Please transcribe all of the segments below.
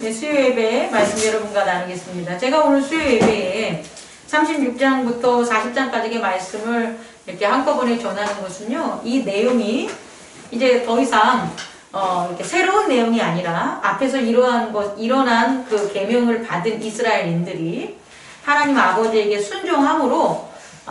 네, 수요 예배 말씀 여러분과 나누겠습니다. 제가 오늘 수요 예배에 36장부터 40장까지의 말씀을 이렇게 한꺼번에 전하는 것은요, 이 내용이 이제 더 이상 이렇게 새로운 내용이 아니라 앞에서 일어난 그 계명을 받은 이스라엘인들이 하나님 아버지에게 순종함으로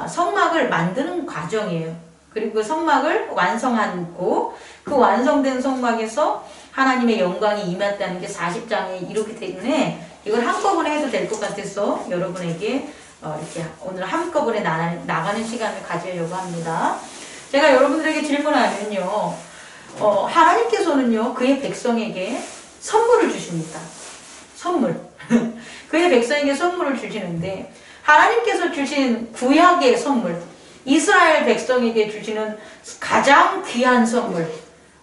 성막을 만드는 과정이에요. 그리고 그 성막을 완성하고 그 완성된 성막에서 하나님의 영광이 임했다는 게 40장에 이렇기 때문에 이걸 한꺼번에 해도 될 것 같아서 여러분에게 이렇게 오늘 한꺼번에 나가는 시간을 가지려고 합니다. 제가 여러분들에게 질문하면요, 하나님께서는요 그의 백성에게 선물을 주십니다. 선물. 그의 백성에게 선물을 주시는데 하나님께서 주신 구약의 선물, 이스라엘 백성에게 주시는 가장 귀한 선물,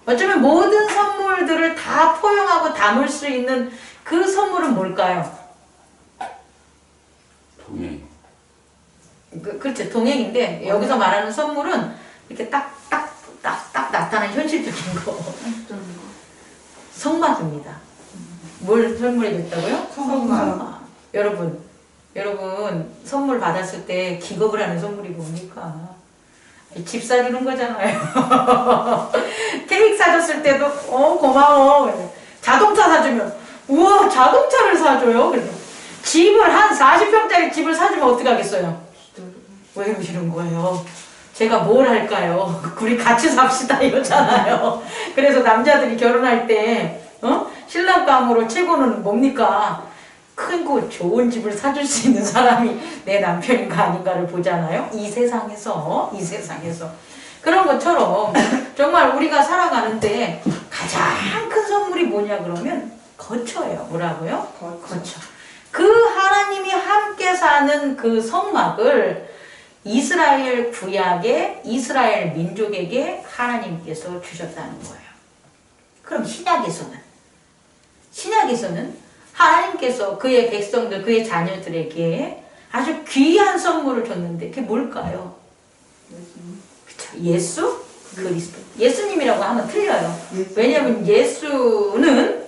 어쩌면 모든 선물들을 다 포용하고 담을 수 있는 그 선물은 뭘까요? 동행. 그렇죠. 동행인데 여기서 말하는 선물은 이렇게 딱 나타나는 현실적인 거. 성막입니다. 뭘 선물해 줬다고요? 성막. 여러분 선물 받았을 때 기겁을 하는 선물이 뭡니까? 집 사주는 거잖아요. 케이크 사줬을 때도 고마워. 자동차 사주면 우와 자동차를 사줘요. 그래서 집을 한 40평짜리 집을 사주면 어떡하겠어요? 왜 이러시는 거예요? 제가 뭘 할까요? 우리 같이 삽시다 이러잖아요. 그래서 남자들이 결혼할 때 신랑감으로 최고는 뭡니까? 크고 좋은 집을 사줄 수 있는 사람이 내 남편인가 아닌가를 보잖아요. 이 세상에서 그런 것처럼 정말 우리가 살아가는데 가장 큰 선물이 뭐냐 그러면 거처예요. 뭐라고요? 거처. 그 하나님이 함께 사는 그 성막을 이스라엘 구약의 이스라엘 민족에게 하나님께서 주셨다는 거예요. 그럼 신약에서는 하나님께서 그의 백성들, 그의 자녀들에게 아주 귀한 선물을 줬는데 그게 뭘까요? 그쵸? 예수 그리스도. 예수님이라고 하면 틀려요. 왜냐하면 예수는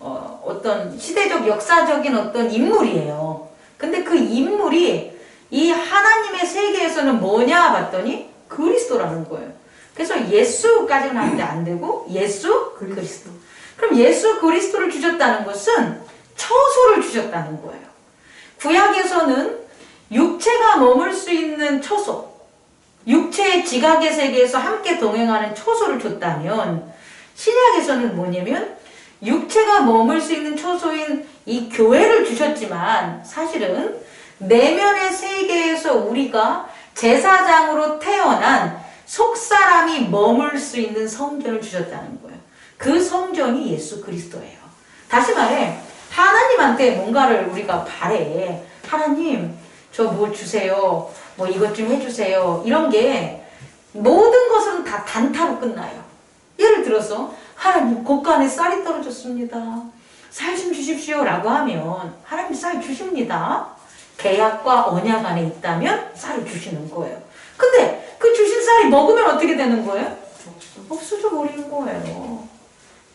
어떤 시대적 역사적인 어떤 인물이에요. 근데 그 인물이 이 하나님의 세계에서는 뭐냐 봤더니 그리스도라는 거예요. 그래서 예수까지는 하는데 안 되고 예수 그리스도. 그럼 예수 그리스도를 주셨다는 것은 처소를 주셨다는 거예요. 구약에서는 육체가 머물 수 있는 처소, 육체의 지각의 세계에서 함께 동행하는 처소를 줬다면 신약에서는 뭐냐면 육체가 머물 수 있는 처소인 이 교회를 주셨지만 사실은 내면의 세계에서 우리가 제사장으로 태어난 속사람이 머물 수 있는 성전을 주셨다는 거예요. 그 성전이 예수 그리스도예요. 다시 말해 하나님한테 뭔가를 우리가 바래. 하나님 저 뭐 주세요. 뭐 이것 좀 해주세요. 이런 게 모든 것은 다 단타로 끝나요. 예를 들어서 하나님 곳간에 쌀이 떨어졌습니다. 쌀 좀 주십시오 라고 하면 하나님 쌀 주십니다. 계약과 언약 안에 있다면 쌀을 주시는 거예요. 근데 그 주신 쌀이 먹으면 어떻게 되는 거예요? 없어져 버리는 거예요.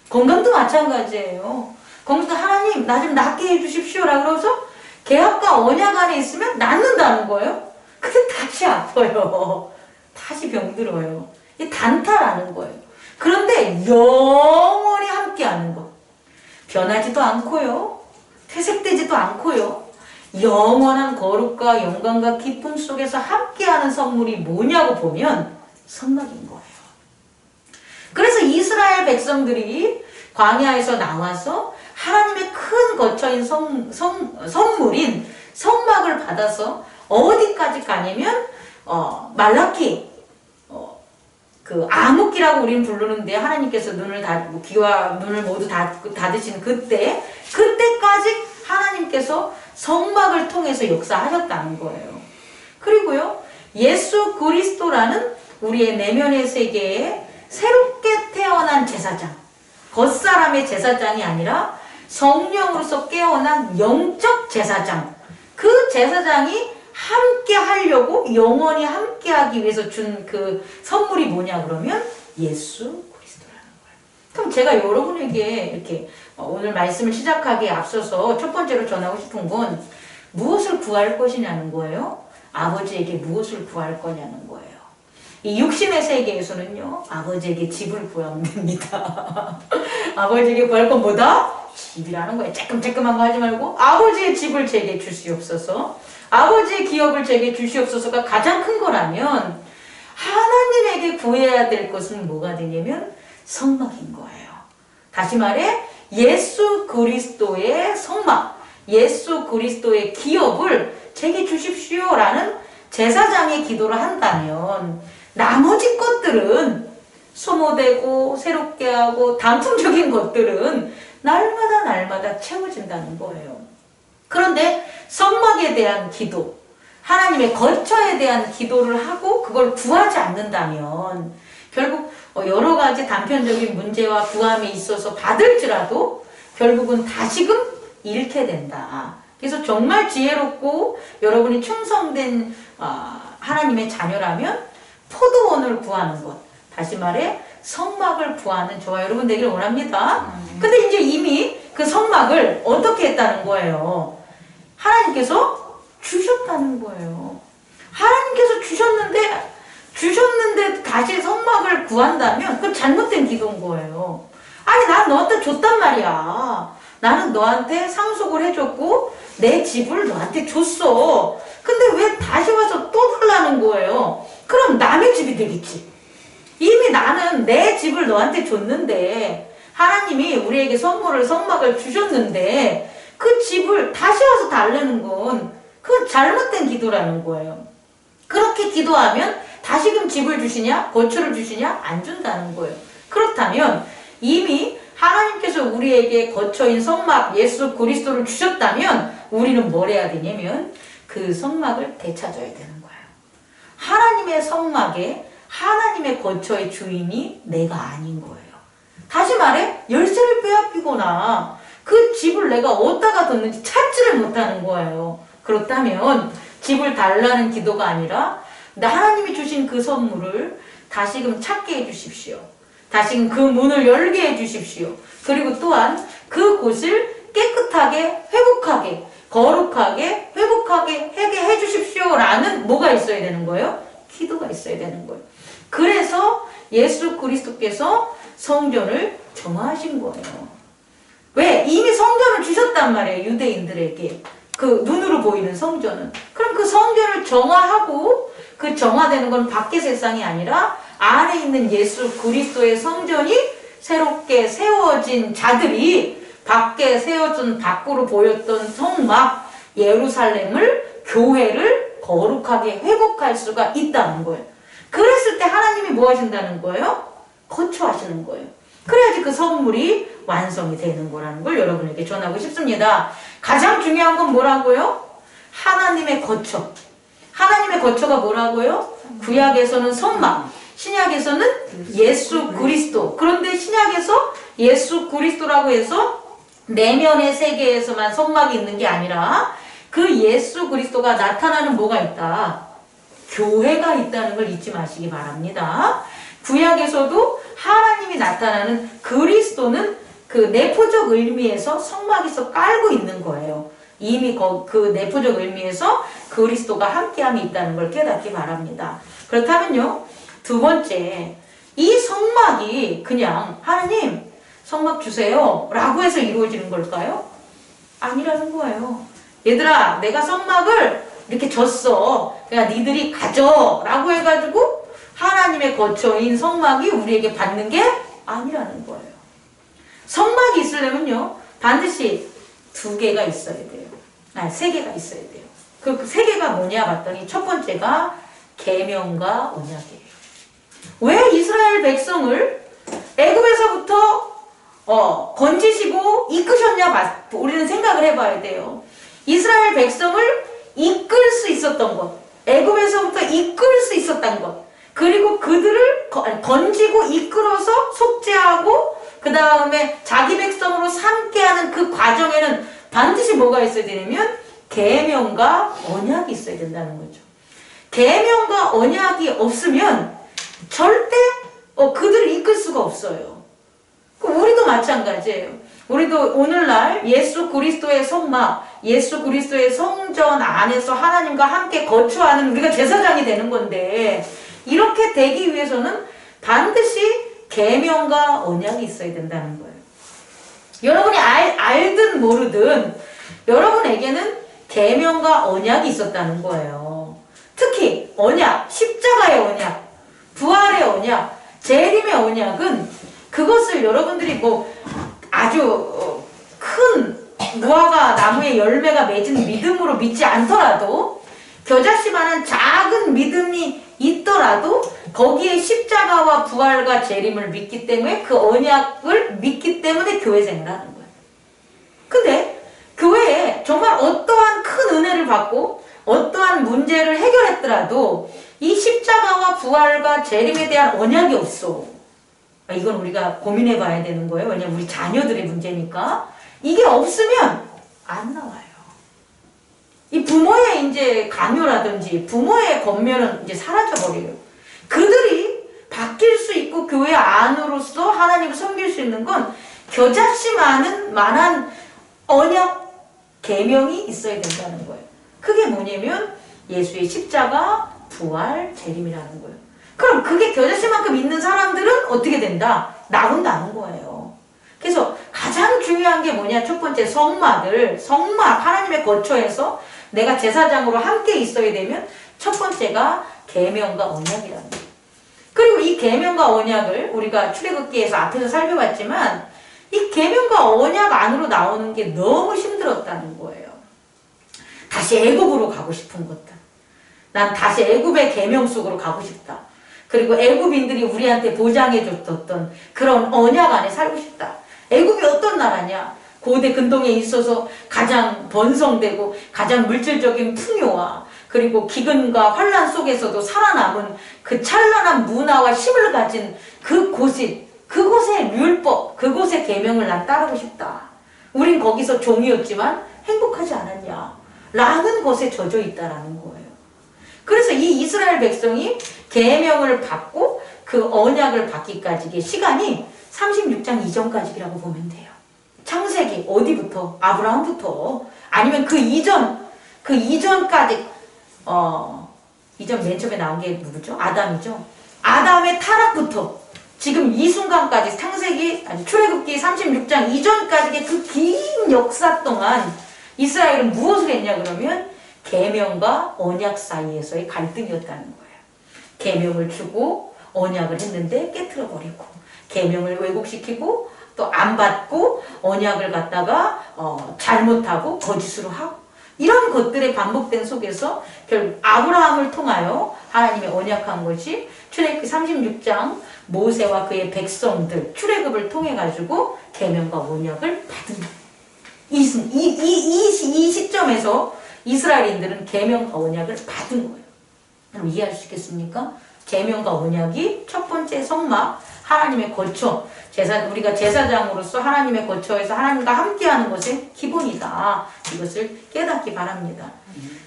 건강도 마찬가지예요. 거기서 하나님 나 좀 낫게 해주십시오 라고 그러면서 계약과 언약 안에 있으면 낫는다는 거예요. 근데 다시 아파요. 다시 병들어요. 이 단타라는 거예요. 그런데 영원히 함께하는 것. 변하지도 않고요. 퇴색되지도 않고요. 영원한 거룩과 영광과 기쁨 속에서 함께하는 선물이 뭐냐고 보면 성막인 거예요. 그래서 이스라엘 백성들이 광야에서 나와서 하나님의 큰 거처인 선물인 성막을 받아서 어디까지 가냐면 말라키 그 암흑기라고 우리는 부르는데 하나님께서 귀와 눈을 모두 닫으시는 그때까지 하나님께서 성막을 통해서 역사하셨다는 거예요. 그리고요 예수 그리스도라는 우리의 내면의 세계에 새롭게 태어난 제사장, 겉사람의 제사장이 아니라 성령으로서 깨어난 영적 제사장, 그 제사장이 함께 하려고 영원히 함께 하기 위해서 준 그 선물이 뭐냐 그러면 예수 그리스도라는 거예요. 그럼 제가 여러분에게 이렇게 오늘 말씀을 시작하기에 앞서서 첫 번째로 전하고 싶은 건 무엇을 구할 것이냐는 거예요. 아버지에게 무엇을 구할 거냐는 거예요. 이 육신의 세계에서는요, 아버지에게 집을 구하면 됩니다. 아버지에게 구할 건 뭐다? 집이라는 거예요. 쬐끔쬐끔한 거 하지 말고 아버지의 집을 제게 주시옵소서. 아버지의 기업을 제게 주시옵소서가 가장 큰 거라면 하나님에게 구해야 될 것은 뭐가 되냐면 성막인 거예요. 다시 말해 예수 그리스도의 성막, 예수 그리스도의 기업을 제게 주십시오라는 제사장의 기도를 한다면 나머지 것들은 소모되고 새롭게 하고 단품적인 것들은 날마다 채워진다는 거예요. 그런데 성막에 대한 기도, 하나님의 거처에 대한 기도를 하고 그걸 구하지 않는다면 결국 여러 가지 단편적인 문제와 구함에 있어서 받을지라도 결국은 다시금 잃게 된다. 그래서 정말 지혜롭고 여러분이 충성된 하나님의 자녀라면 포도원을 구하는 것, 다시 말해 성막을 구하는 저와 여러분 되기를 원합니다. 근데 이제 이미 그 성막을 어떻게 했다는 거예요? 하나님께서 주셨다는 거예요. 하나님께서 주셨는데 다시 성막을 구한다면 그건 잘못된 기도인 거예요. 아니 난 너한테 줬단 말이야. 나는 너한테 상속을 해줬고 내 집을 너한테 줬어. 근데 왜 다시 와서 또 달라는 거예요? 그럼 남의 집이 되겠지. 이미 나는 내 집을 너한테 줬는데 하나님이 우리에게 성막을 주셨는데 그 집을 다시 와서 달라는 건 그건 잘못된 기도라는 거예요. 그렇게 기도하면 다시금 집을 주시냐? 거처를 주시냐? 안 준다는 거예요. 그렇다면 이미 하나님께서 우리에게 거처인 성막 예수 그리스도를 주셨다면 우리는 뭘 해야 되냐면 그 성막을 되찾아야 되는 거예요. 하나님의 성막에 하나님의 거처의 주인이 내가 아닌 거예요. 다시 말해 열쇠를 빼앗기거나 그 집을 내가 어디다가 뒀는지 찾지를 못하는 거예요. 그렇다면 집을 달라는 기도가 아니라 하나님이 주신 그 선물을 다시금 찾게 해주십시오. 다시금 그 문을 열게 해주십시오. 그리고 또한 그곳을 깨끗하게 회복하게 거룩하게 회복하게 하게 해주십시오 라는 뭐가 있어야 되는 거예요? 기도가 있어야 되는 거예요. 그래서 예수 그리스도께서 성전을 정하신 거예요. 왜? 이미 성전을 주셨단 말이에요. 유대인들에게. 그 눈으로 보이는 성전은. 그럼 그 성전을 정화하고 그 정화되는 건 밖의 세상이 아니라 안에 있는 예수 그리스도의 성전이 새롭게 세워진 자들이 밖에 세워진 밖으로 보였던 성막 예루살렘을 교회를 거룩하게 회복할 수가 있다는 거예요. 그랬을 때 하나님이 뭐 하신다는 거예요? 거처하시는 거예요. 그래야지 그 선물이 완성이 되는 거라는 걸 여러분에게 전하고 싶습니다. 가장 중요한 건 뭐라고요? 하나님의 거처. 하나님의 거처가 뭐라고요? 구약에서는 성막, 신약에서는 예수 그리스도. 그런데 신약에서 예수 그리스도라고 해서 내면의 세계에서만 성막이 있는 게 아니라 그 예수 그리스도가 나타나는 뭐가 있다? 교회가 있다는 걸 잊지 마시기 바랍니다. 구약에서도 하나님이 나타나는 그리스도는 그 내포적 의미에서 성막에서 깔고 있는 거예요. 이미 그 내포적 의미에서 그리스도가 함께함이 있다는 걸 깨닫기 바랍니다. 그렇다면요, 두 번째, 이 성막이 그냥 하나님 성막 주세요 라고 해서 이루어지는 걸까요? 아니라는 거예요. 얘들아, 내가 성막을 이렇게 줬어. 그러니까 니들이 가져 라고 해가지고 하나님의 거처인 성막이 우리에게 받는 게 아니라는 거예요. 성막이 있으려면요, 반드시 2개가 있어야 돼요. 3개가 있어야 돼요. 그 3개가 뭐냐 봤더니 첫 번째가 계명과 언약이에요. 왜 이스라엘 백성을 애굽에서부터 건지시고 이끄셨냐 우리는 생각을 해봐야 돼요. 이스라엘 백성을 이끌 수 있었던 것, 애굽에서부터 이끌 수 있었던 것, 그리고 그들을 건지고 이끌어서 속죄하고 그 다음에 자기 백성으로 삼게 하는 그 과정에는 반드시 뭐가 있어야 되냐면 계명과 언약이 있어야 된다는 거죠. 계명과 언약이 없으면 절대 그들을 이끌 수가 없어요. 우리도 마찬가지예요. 우리도 오늘날 예수 그리스도의 성막, 예수 그리스도의 성전 안에서 하나님과 함께 거주하는 우리가 제사장이 되는 건데, 이렇게 되기 위해서는 반드시 계명과 언약이 있어야 된다는 거예요. 여러분이 알든 모르든 여러분에게는 계명과 언약이 있었다는 거예요. 특히 언약, 십자가의 언약, 부활의 언약, 재림의 언약은 그것을 여러분들이 뭐 아주 큰 무화과 나무의 열매가 맺은 믿음으로 믿지 않더라도, 겨자씨만한 작은 믿음이 있더라도 거기에 십자가와 부활과 재림을 믿기 때문에, 그 언약을 믿기 때문에 교회 생활을 하는 거예요. 근데 교회에 정말 어떠한 큰 은혜를 받고 어떠한 문제를 해결했더라도 이 십자가와 부활과 재림에 대한 언약이 없어. 이건 우리가 고민해 봐야 되는 거예요. 왜냐면 우리 자녀들의 문제니까. 이게 없으면 안 나와요. 이 부모의 이제 강요라든지 부모의 권면은 이제 사라져버려요. 그들이 바뀔 수 있고 교회 안으로서 하나님을 섬길 수 있는 건 겨자씨만한 언약, 계명이 있어야 된다는 거예요. 그게 뭐냐면 예수의 십자가, 부활, 재림이라는 거예요. 그럼 그게 겨자씨만큼 있는 사람들은 어떻게 된다? 나온다는 거예요. 그래서 가장 중요한 게 뭐냐? 첫 번째, 성막, 하나님의 거처에서 내가 제사장으로 함께 있어야 되면 첫 번째가 계명과 언약이라는 거예요. 그리고 이 계명과 언약을 우리가 출애굽기에서 앞에서 살펴봤지만, 이 계명과 언약 안으로 나오는 게 너무 힘들었다는 거예요. 다시 애굽으로 가고 싶은 것들. 난 다시 애굽의 계명 속으로 가고 싶다. 그리고 애굽인들이 우리한테 보장해줬던 그런 언약 안에 살고 싶다. 애굽이 어떤 나라냐? 고대 근동에 있어서 가장 번성되고 가장 물질적인 풍요와 그리고 기근과 환란 속에서도 살아남은 그 찬란한 문화와 힘을 가진 그곳의 율법, 그곳의 계명을 난 따르고 싶다. 우린 거기서 종이었지만 행복하지 않았냐? 라는 것에 젖어 있다라는 거예요. 그래서 이 이스라엘 백성이 계명을 받고 그 언약을 받기까지의 시간이 36장 이전까지라고 보면 돼요. 창세기 어디부터? 아브라함부터, 아니면 그 이전까지, 이전 맨 처음에 나온 게 누구죠? 아담이죠. 아담의 타락부터 지금 이 순간까지 출애굽기 36장 이전까지의 그 긴 역사 동안 이스라엘은 무엇을 했냐 그러면 계명과 언약 사이에서의 갈등이었다는 거예요. 계명을 주고 언약을 했는데 깨트려 버리고, 계명을 왜곡시키고 또 안 받고 언약을 갖다가 잘못하고 거짓으로 하고, 이런 것들의 반복된 속에서 결국 아브라함을 통하여 하나님이 언약한 것이 출애굽기 36장 모세와 그의 백성들 출애굽을 통해 가지고 계명과 언약을 받은 거예요. 이 시점에서 이스라엘인들은 계명과 언약을 받은 거예요. 그럼 이해할 수 있겠습니까? 계명과 언약이 첫 번째 성막, 하나님의 거처, 우리가 제사장으로서 하나님의 거처에서 하나님과 함께하는 것의 기본이다. 이것을 깨닫기 바랍니다.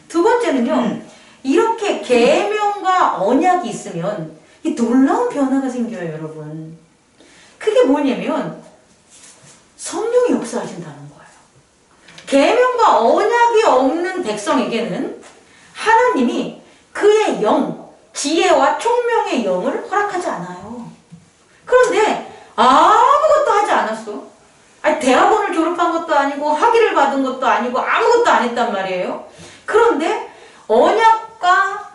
두 번째는요, 이렇게 계명과 언약이 있으면 이 놀라운 변화가 생겨요, 여러분. 그게 뭐냐면 성령이 역사하신다는 거예요. 계명과 언약이 없는 백성에게는 하나님이 그의 영, 지혜와 총명의 영을 허락하지 않아요. 그런데 아무것도 하지 않았어. 아니, 대학원을 졸업한 것도 아니고 학위를 받은 것도 아니고 아무것도 안 했단 말이에요. 그런데 언약과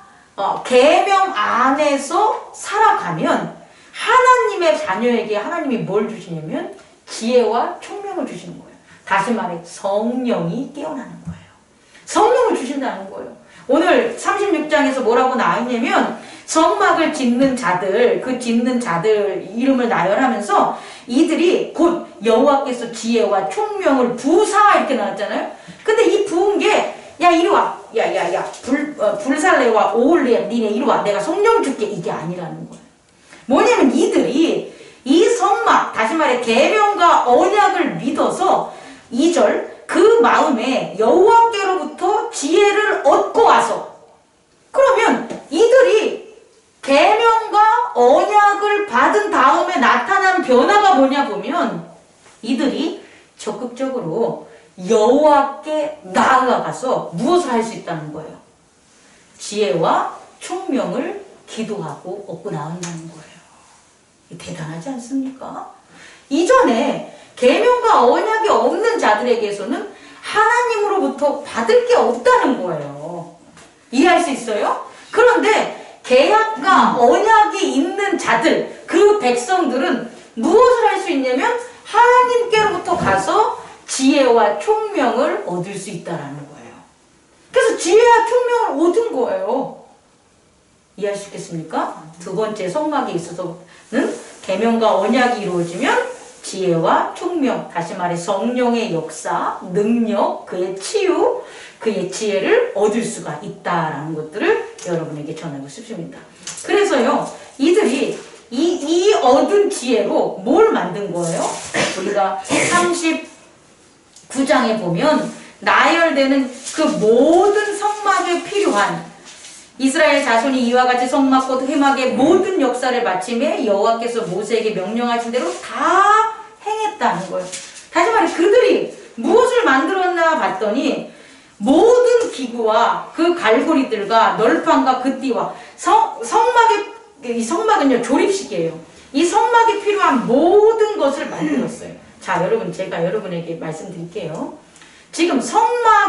계명 안에서 살아가면 하나님의 자녀에게 하나님이 뭘 주시냐면 지혜와 총명을 주시는 거예요. 다시 말해 성령이 깨어나는 거예요. 성령을 주신다는 거예요. 오늘 36장에서 뭐라고 나왔냐면 성막을 짓는 자들, 그 짓는 자들 이름을 나열하면서 이들이 곧 여호와께서 지혜와 총명을 부사 이렇게 나왔잖아요. 근데 이 부은 게 야 이리 와, 불살레와 오홀리야 니네 이리 와, 내가 성령 줄게, 이게 아니라는 거예요. 뭐냐면 이들이 이 성막, 다시 말해 계명과 언약을 믿어서 2절 그 마음에 여호와께로부터 지혜를 얻고 와서, 그러면 이들이 계명과 언약을 받은 다음에 나타난 변화가 뭐냐 보면 이들이 적극적으로 여호와께 나아가서 무엇을 할 수 있다는 거예요. 지혜와 총명을 기도하고 얻고 나온다는 거예요. 대단하지 않습니까? 이전에 계명과 언약이 없는 자들에게서는 하나님으로부터 받을 게 없다는 거예요. 이해할 수 있어요? 그런데 계약과 언약이 있는 자들, 그 백성들은 무엇을 할 수 있냐면 하나님께로부터 가서 지혜와 총명을 얻을 수 있다는 거예요. 그래서 지혜와 총명을 얻은 거예요. 이해할 수 있겠습니까? 두 번째 성막에 있어서는 계명과 언약이 이루어지면 지혜와 총명, 다시 말해 성령의 역사, 능력, 그의 치유, 그의 지혜를 얻을 수가 있다라는 것들을 여러분에게 전하고 싶습니다. 그래서요, 이들이 이 얻은 지혜로 뭘 만든 거예요? 우리가 39장에 보면 나열되는 그 모든 성막에 필요한 이스라엘 자손이 이와 같이 성막 곧 회막의 모든 역사를 마침에 여호와께서 모세에게 명령하신 대로 다 행했다는 거예요. 다시 말해 그들이 무엇을 만들었나 봤더니 모든 기구와 그 갈고리들과 널판과 그띠와 이 성막은요 조립식이에요. 이 성막에 필요한 모든 것을 만들었어요. 자, 여러분 제가 여러분에게 말씀드릴게요. 지금 성막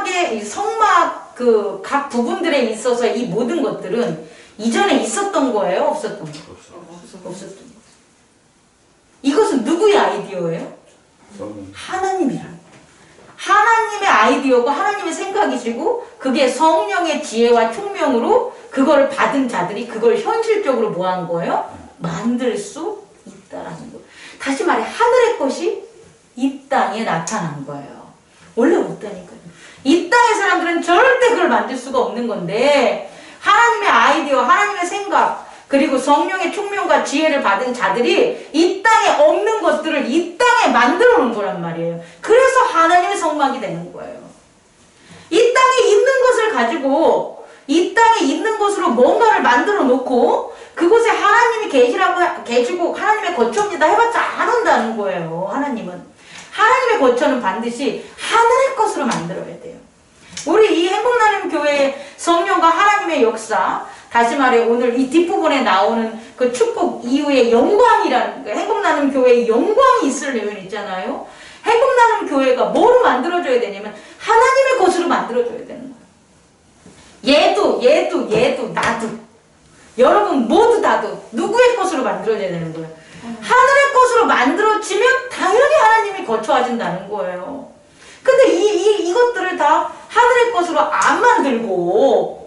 그 각 부분들에 있어서 이 모든 것들은 이전에 있었던 거예요? 없었던 거예요? 없었던 거예요. 이것은 누구의 아이디어예요? 하나님이라는 거예요. 하나님의 아이디어고 하나님의 생각이시고 그게 성령의 지혜와 총명으로 그걸 받은 자들이 그걸 현실적으로 뭐 한 거예요? 만들 수 있다라는 거예요. 다시 말해 하늘의 것이 이 땅에 나타난 거예요. 원래 없다니까요. 이 땅의 사람들은 절대 그걸 만들 수가 없는 건데 하나님의 아이디어, 하나님의 생각 그리고 성령의 총명과 지혜를 받은 자들이 이 땅에 없는 것들을 이 땅에 만들어 놓은 거란 말이에요. 그래서 하나님의 성막이 되는 거예요. 이 땅에 있는 것을 가지고 이 땅에 있는 것으로 뭔가를 만들어 놓고 그곳에 하나님이 계시고 하나님의 거처입니다 해봤자 안 온다는 거예요. 하나님의 거처는 반드시 하늘의 것으로 만들어야 돼요. 우리 이 행복나눔 교회의 성령과 하나님의 역사, 다시 말해 오늘 이 뒷부분에 나오는 그 축복 이후의 영광이라는 거, 행복나눔 교회의 영광이 있으려면 있잖아요. 행복나눔 교회가 뭐로 만들어져야 되냐면 하나님의 것으로 만들어져야 되는 거예요. 얘도 나도 여러분 모두 다도 누구의 것으로 만들어져야 되는 거예요. 하늘의 것으로 만들어지면 당연히 하나님이 거처하신다는 거예요. 근데 이것들을 다 하늘의 것으로 안 만들고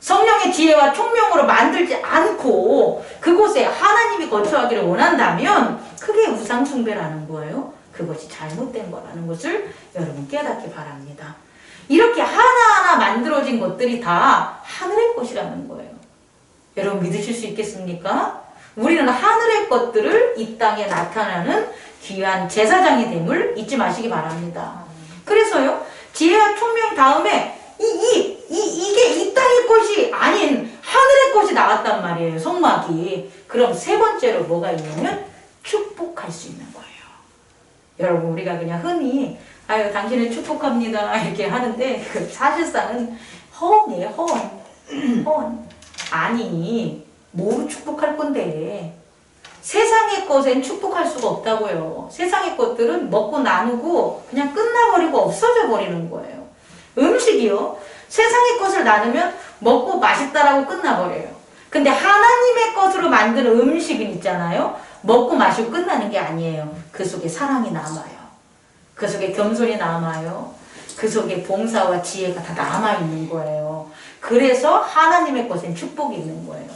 성령의 지혜와 총명으로 만들지 않고 그곳에 하나님이 거처하기를 원한다면 그게 우상숭배라는 거예요. 그것이 잘못된 거라는 것을 여러분 깨닫기 바랍니다. 이렇게 하나하나 만들어진 것들이 다 하늘의 것이라는 거예요. 여러분 믿으실 수 있겠습니까? 우리는 하늘의 것들을 이 땅에 나타나는 귀한 제사장이 됨을 잊지 마시기 바랍니다. 그래서요, 지혜와 총명 다음에 이게 이 땅의 것이 아닌 하늘의 것이 나왔단 말이에요, 성막이. 그럼 세 번째로 뭐가 있냐면 축복할 수 있는 거예요. 여러분, 우리가 그냥 흔히 아유, 당신을 축복합니다 이렇게 하는데 사실상은 허언이에요, 허언. 아니, 뭐로 축복할 건데? 세상의 것엔 축복할 수가 없다고요. 세상의 것들은 먹고 나누고 그냥 끝나버리고 없어져 버리는 거예요. 음식이요. 세상의 것을 나누면 먹고 맛있다라고 끝나버려요. 근데 하나님의 것으로 만든 음식은 있잖아요. 먹고 마시고 끝나는 게 아니에요. 그 속에 사랑이 남아요. 그 속에 겸손이 남아요. 그 속에 봉사와 지혜가 다 남아있는 거예요. 그래서 하나님의 것엔 축복이 있는 거예요.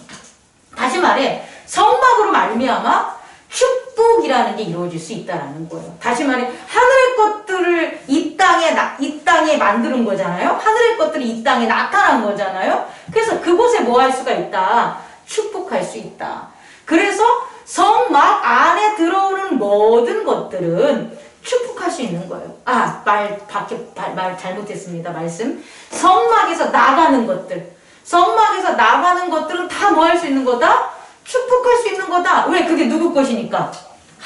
다시 말해 성막으로 말미암아 축복이라는 게 이루어질 수 있다라는 거예요. 다시 말해 하늘의 것들을 이 땅에 만드는 거잖아요. 하늘의 것들이 이 땅에 나타난 거잖아요. 그래서 그곳에 뭐 할 수가 있다? 축복할 수 있다. 그래서 성막 안에 들어오는 모든 것들은 축복할 수 있는 거예요. 말 잘못했습니다. 말씀. 성막에서 나가는 것들은 다 뭐 할 수 있는 거다? 축복할 수 있는 거다. 왜? 그게 누구 것이니까?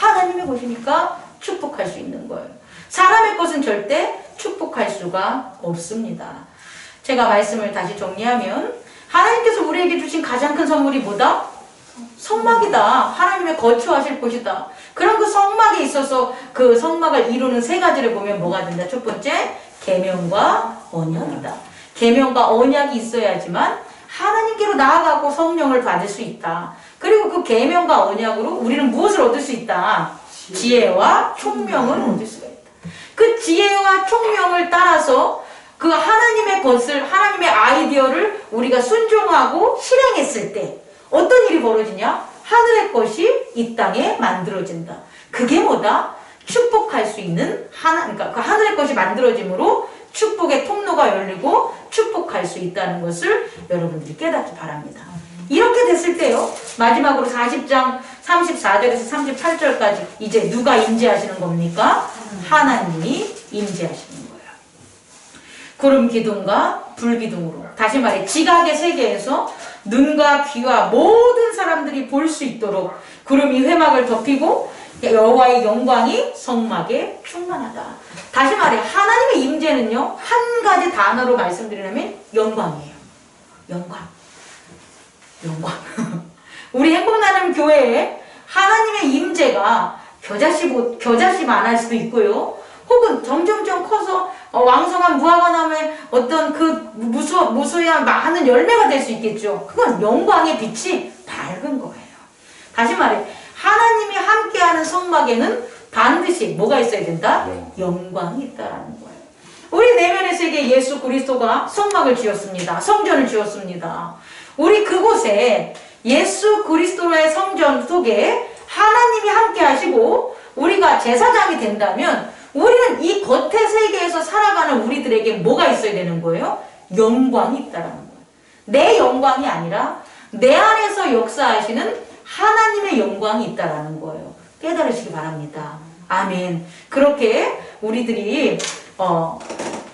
하나님의 것이니까 축복할 수 있는 거예요. 사람의 것은 절대 축복할 수가 없습니다. 제가 말씀을 다시 정리하면 하나님께서 우리에게 주신 가장 큰 선물이 뭐다? 성막이다. 하나님의 거처하실 곳이다. 그런 그 성막에 있어서 그 성막을 이루는 세 가지를 보면 뭐가 된다? 첫 번째, 계명과 언약이다. 계명과 언약이 있어야지만 하나님께로 나아가고 성령을 받을 수 있다. 그리고 그 계명과 언약으로 우리는 무엇을 얻을 수 있다? 지혜와 총명을 얻을 수가 있다. 그 지혜와 총명을 따라서 그 하나님의 것을, 하나님의 아이디어를 우리가 순종하고 실행했을 때 어떤 일이 벌어지냐? 하늘의 것이 이 땅에 만들어진다. 그게 뭐다? 축복할 수 있는 그러니까 그 하늘의 것이 만들어짐으로 축복의 통로가 열리고 축복할 수 있다는 것을 여러분들이 깨닫기 바랍니다. 이렇게 됐을 때요, 마지막으로 40장 34절에서 38절까지 이제 누가 임재하시는 겁니까? 하나님이 임재하시는 거예요. 구름 기둥과 불 기둥으로, 다시 말해 지각의 세계에서 눈과 귀와 모든 사람들이 볼 수 있도록 구름이 회막을 덮이고 여호와의 영광이 성막에 충만하다. 다시 말해 하나님의 임재는요, 한 가지 단어로 말씀드리려면 영광이에요. 영광. 영광. 우리 행복나눔 교회에 하나님의 임재가 겨자씨 안 할 수도 있고요, 혹은 점점점 커서 왕성한 무화과 나무에 어떤 그 무수한 많은 열매가 될 수 있겠죠. 그건 영광의 빛이 밝은 거예요. 다시 말해 하나님이 함께하는 성막에는 반드시 뭐가 있어야 된다? 영광이 있다라는 거예요. 우리 내면의 세계 예수 그리스도가 성막을 지었습니다. 성전을 지었습니다. 우리 그곳에 예수 그리스도의 성전 속에 하나님이 함께 하시고 우리가 제사장이 된다면 우리는 이 겉의 세계에서 살아가는 우리들에게 뭐가 있어야 되는 거예요? 영광이 있다라는 거예요. 내 영광이 아니라 내 안에서 역사하시는 하나님의 영광이 있다라는 거예요. 깨달으시기 바랍니다. 아멘. 그렇게 우리들이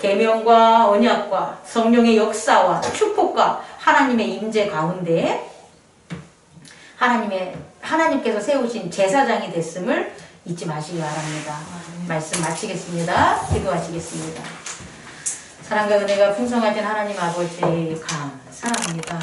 계명과 언약과 성령의 역사와 축복과 하나님의 임재 가운데 하나님께서 세우신 제사장이 됐음을 잊지 마시기 바랍니다. 말씀 마치겠습니다. 기도하시겠습니다. 사랑과 은혜가 풍성하신 하나님 아버지 감사합니다.